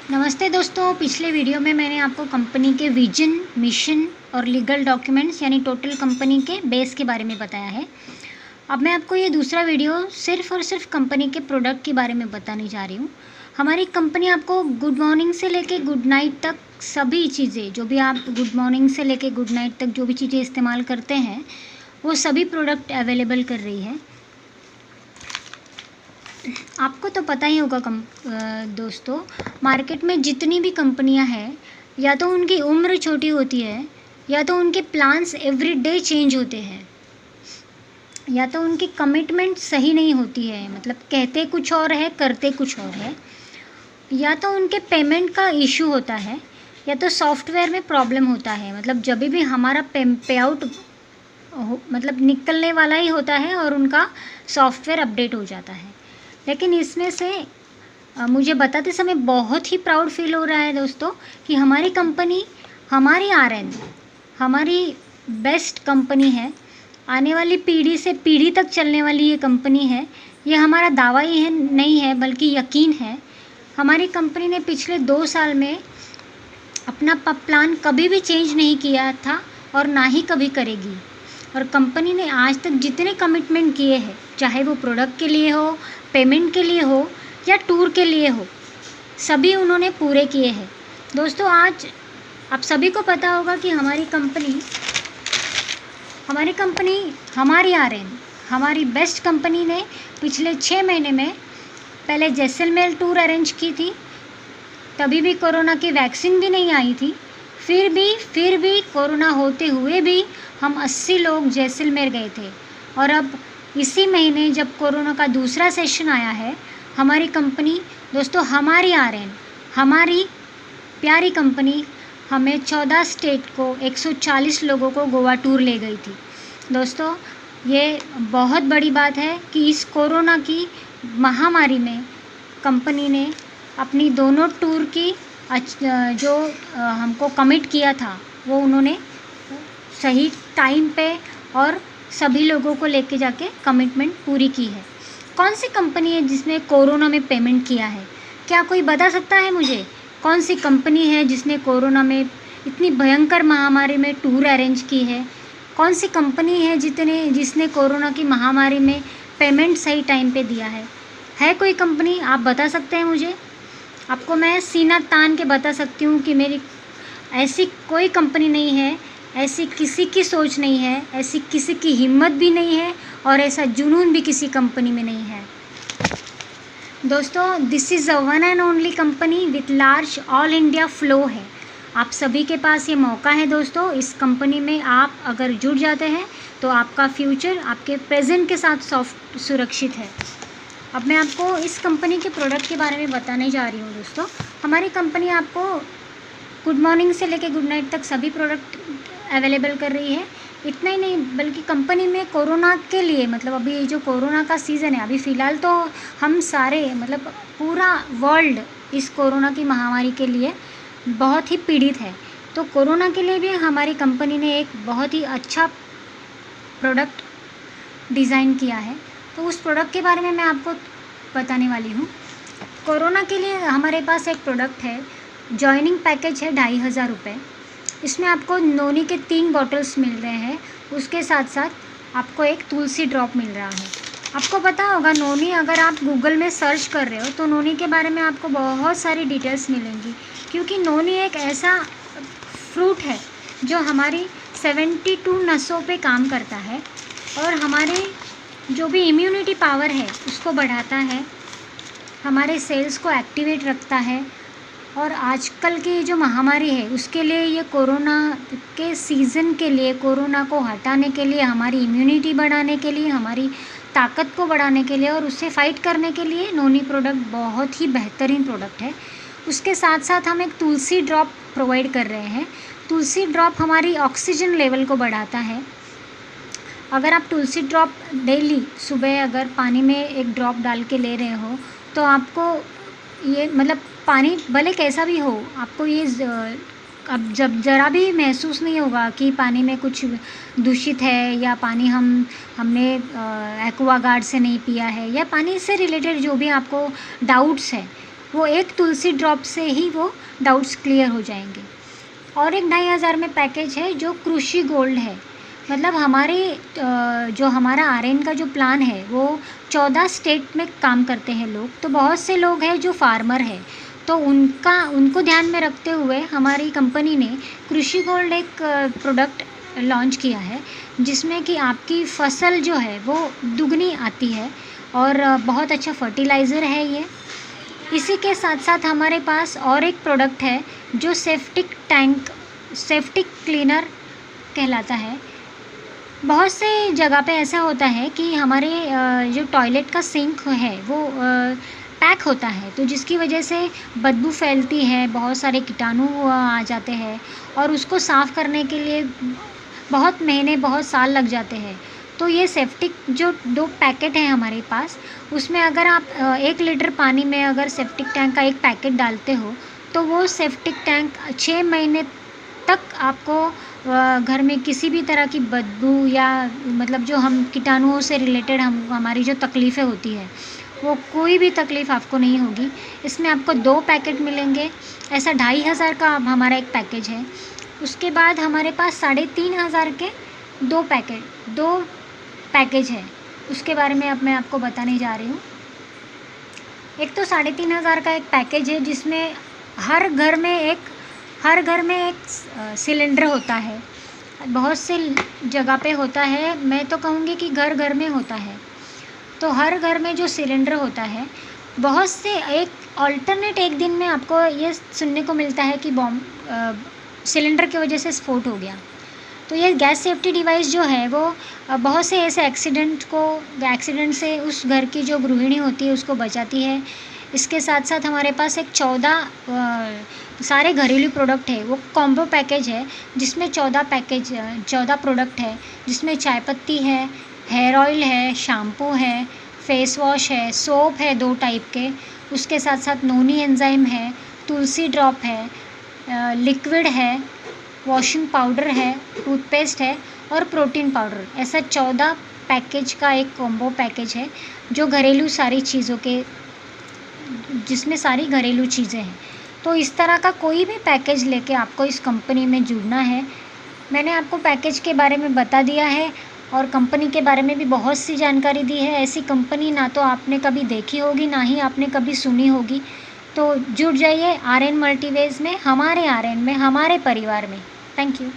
नमस्ते दोस्तों। पिछले वीडियो में मैंने आपको कंपनी के विजन, मिशन और लीगल डॉक्यूमेंट्स यानी टोटल कंपनी के बेस के बारे में बताया है। अब मैं आपको ये दूसरा वीडियो सिर्फ़ और सिर्फ कंपनी के प्रोडक्ट के बारे में बताने जा रही हूँ। हमारी कंपनी आपको गुड मॉर्निंग से लेके गुड नाइट तक सभी चीज़ें, जो भी आप गुड मॉर्निंग से लेके गुड नाइट तक जो भी चीज़ें इस्तेमाल करते हैं, वो सभी प्रोडक्ट अवेलेबल कर रही है। आपको तो पता ही होगा दोस्तों, मार्केट में जितनी भी कंपनियां हैं, या तो उनकी उम्र छोटी होती है, या तो उनके प्लान्स एवरी डे चेंज होते हैं, या तो उनकी कमिटमेंट सही नहीं होती है, मतलब कहते कुछ और है करते कुछ और है, या तो उनके पेमेंट का इशू होता है, या तो सॉफ्टवेयर में प्रॉब्लम होता है। मतलब जब भी हमारा पे आउट मतलब निकलने वाला ही होता है और उनका सॉफ्टवेयर अपडेट हो जाता है। लेकिन इसमें से मुझे बताते समय बहुत ही प्राउड फील हो रहा है दोस्तों कि हमारी कंपनी, हमारी आरएन, हमारी बेस्ट कंपनी है। आने वाली पीढ़ी से पीढ़ी तक चलने वाली ये कंपनी है। ये हमारा दावा ही है नहीं है, बल्कि यकीन है। हमारी कंपनी ने पिछले 2 साल में अपना प्लान कभी भी चेंज नहीं किया था और ना ही कभी करेगी। और कंपनी ने आज तक जितने कमिटमेंट किए हैं, चाहे वो प्रोडक्ट के लिए हो, पेमेंट के लिए हो या टूर के लिए हो, सभी उन्होंने पूरे किए हैं। दोस्तों, आज आप सभी को पता होगा कि हमारी कंपनी, हमारी आरएन, हमारी बेस्ट कंपनी ने पिछले 6 महीने में पहले जैसलमेर टूर अरेंज की थी। तभी भी कोरोना की वैक्सीन भी नहीं आई थी। फिर भी कोरोना होते हुए भी हम 80 लोग जैसलमेर गए थे। और अब इसी महीने जब कोरोना का दूसरा सेशन आया है, हमारी कंपनी दोस्तों, हमारी आरएन, हमारी प्यारी कंपनी हमें 14 स्टेट को 140 लोगों को गोवा टूर ले गई थी। दोस्तों, ये बहुत बड़ी बात है कि इस कोरोना की महामारी में कंपनी ने अपनी दोनों टूर की जो हमको कमिट किया था, वो उन्होंने सही टाइम पे और सभी लोगों को लेके जाके कमिटमेंट पूरी की है। कौन सी कंपनी है जिसने कोरोना में पेमेंट किया है? क्या कोई बता सकता है मुझे? कौन सी कंपनी है जिसने कोरोना में इतनी भयंकर महामारी में टूर अरेंज की है? कौन सी कंपनी है जिसने कोरोना की महामारी में पेमेंट सही टाइम पे दिया है कोई कंपनी? आप बता सकते हैं मुझे? आपको मैं सीना तान के बता सकती हूँ कि मेरी ऐसी कोई कंपनी नहीं है, ऐसी किसी की सोच नहीं है, ऐसी किसी की हिम्मत भी नहीं है और ऐसा जुनून भी किसी कंपनी में नहीं है। दोस्तों, this is a one and only company with large all India flow है। आप सभी के पास ये मौका है दोस्तों। इस कंपनी में आप अगर जुड़ जाते हैं तो आपका फ्यूचर आपके प्रेजेंट के साथ सुरक्षित है। अब मैं आपको इस कंपनी के प्रोडक्ट के बारे में बताने जा रही हूँ दोस्तों। हमारी कंपनी आपको गुड मॉर्निंग से लेके गुड नाइट तक सभी प्रोडक्ट अवेलेबल कर रही है। इतना ही नहीं, बल्कि कंपनी में कोरोना के लिए, मतलब अभी जो कोरोना का सीज़न है, अभी फ़िलहाल तो हम सारे, मतलब पूरा वर्ल्ड इस कोरोना की महामारी के लिए बहुत ही पीड़ित है। तो कोरोना के लिए भी हमारी कंपनी ने एक बहुत ही अच्छा प्रोडक्ट डिज़ाइन किया है। तो उस प्रोडक्ट के बारे में मैं आपको बताने वाली हूँ। कोरोना के लिए हमारे पास एक प्रोडक्ट है, जॉइनिंग पैकेज है 2500 रुपये। इसमें आपको नोनी के 3 बॉटल्स मिल रहे हैं। उसके साथ साथ आपको एक तुलसी ड्रॉप मिल रहा है। आपको पता होगा नोनी, अगर आप गूगल में सर्च कर रहे हो तो नोनी के बारे में आपको बहुत सारी डिटेल्स मिलेंगी, क्योंकि नोनी एक ऐसा फ्रूट है जो हमारी 72 नसों पे काम करता है और हमारे जो भी इम्यूनिटी पावर है उसको बढ़ाता है, हमारे सेल्स को एक्टिवेट रखता है। और आजकल की जो महामारी है उसके लिए, ये कोरोना के सीज़न के लिए, कोरोना को हटाने के लिए, हमारी इम्यूनिटी बढ़ाने के लिए, हमारी ताकत को बढ़ाने के लिए और उससे फ़ाइट करने के लिए नोनी प्रोडक्ट बहुत ही बेहतरीन प्रोडक्ट है। उसके साथ साथ हम एक तुलसी ड्रॉप प्रोवाइड कर रहे हैं। तुलसी ड्रॉप हमारी ऑक्सीजन लेवल को बढ़ाता है। अगर आप तुलसी ड्रॉप डेली सुबह अगर पानी में एक ड्रॉप डाल के ले रहे हो, तो आपको ये, मतलब पानी भले कैसा भी हो, आपको ये अब जब ज़रा भी महसूस नहीं होगा कि पानी में कुछ दूषित है, या पानी हमने एक्वागार्ड से नहीं पिया है, या पानी से रिलेटेड जो भी आपको डाउट्स है, वो एक तुलसी ड्रॉप से ही वो डाउट्स क्लियर हो जाएंगे। और एक 2500 में पैकेज है जो कृषि गोल्ड है। मतलब हमारे जो हमारा आरएन का जो प्लान है वो 14 स्टेट में काम करते हैं लोग। तो बहुत से लोग हैं जो फार्मर है, तो उनको ध्यान में रखते हुए हमारी कंपनी ने कृषि गोल्ड एक प्रोडक्ट लॉन्च किया है, जिसमें कि आपकी फसल जो है वो दुगनी आती है और बहुत अच्छा फर्टिलाइज़र है ये। इसी के साथ साथ हमारे पास और एक प्रोडक्ट है जो सेप्टिक क्लीनर कहलाता है। बहुत से जगह पे ऐसा होता है कि हमारे जो टॉयलेट का सिंक है वो पैक होता है, तो जिसकी वजह से बदबू फैलती है, बहुत सारे कीटाणु आ जाते हैं और उसको साफ़ करने के लिए बहुत महीने बहुत साल लग जाते हैं। तो ये सेप्टिक जो 2 पैकेट हैं हमारे पास, उसमें अगर आप 1 लीटर पानी में अगर सेप्टिक टैंक का एक पैकेट डालते हो तो वो सेप्टिक टैंक 6 महीने तक आपको घर में किसी भी तरह की बदबू या मतलब जो हम कीटाणुओं से रिलेटेड हमारी जो तकलीफ़ें होती है वो कोई भी तकलीफ़ आपको नहीं होगी। इसमें आपको 2 पैकेट मिलेंगे। ऐसा 2500 का हमारा एक पैकेज है। उसके बाद हमारे पास 3500 के 2 पैकेज है। उसके बारे में अब मैं आपको बताने जा रही हूँ। एक तो 3500 का एक पैकेज है जिसमें हर घर में एक सिलेंडर होता है। बहुत से जगह पे होता है, मैं तो कहूँगी कि घर घर में होता है। तो हर घर में जो सिलेंडर होता है, बहुत से एक दिन में आपको ये सुनने को मिलता है कि सिलेंडर की वजह से स्फोट हो गया। तो ये गैस सेफ्टी डिवाइस जो है वो बहुत से ऐसे एक्सीडेंट से उस घर की जो गृहिणी होती है उसको बचाती है। इसके साथ साथ हमारे पास एक 14 सारे घरेलू प्रोडक्ट है, वो कॉम्बो पैकेज है जिसमें 14 प्रोडक्ट है, जिसमें चाय पत्ती है, हेयर ऑयल है, शैम्पू है, फेस वॉश है, सोप है 2 टाइप के। उसके साथ साथ नोनी एंजाइम है, तुलसी ड्रॉप है, लिक्विड है, वॉशिंग पाउडर है, टूथपेस्ट है और प्रोटीन पाउडर। ऐसा 14 पैकेज का एक कॉम्बो पैकेज है जो घरेलू सारी चीज़ों के, जिसमें सारी घरेलू चीज़ें हैं। तो इस तरह का कोई भी पैकेज लेके आपको इस कंपनी में जुड़ना है। मैंने आपको पैकेज के बारे में बता दिया है और कंपनी के बारे में भी बहुत सी जानकारी दी है। ऐसी कंपनी ना तो आपने कभी देखी होगी, ना ही आपने कभी सुनी होगी। तो जुड़ जाइए आरएन मल्टीवेज में, हमारे आरएन में, हमारे परिवार में। Thank you.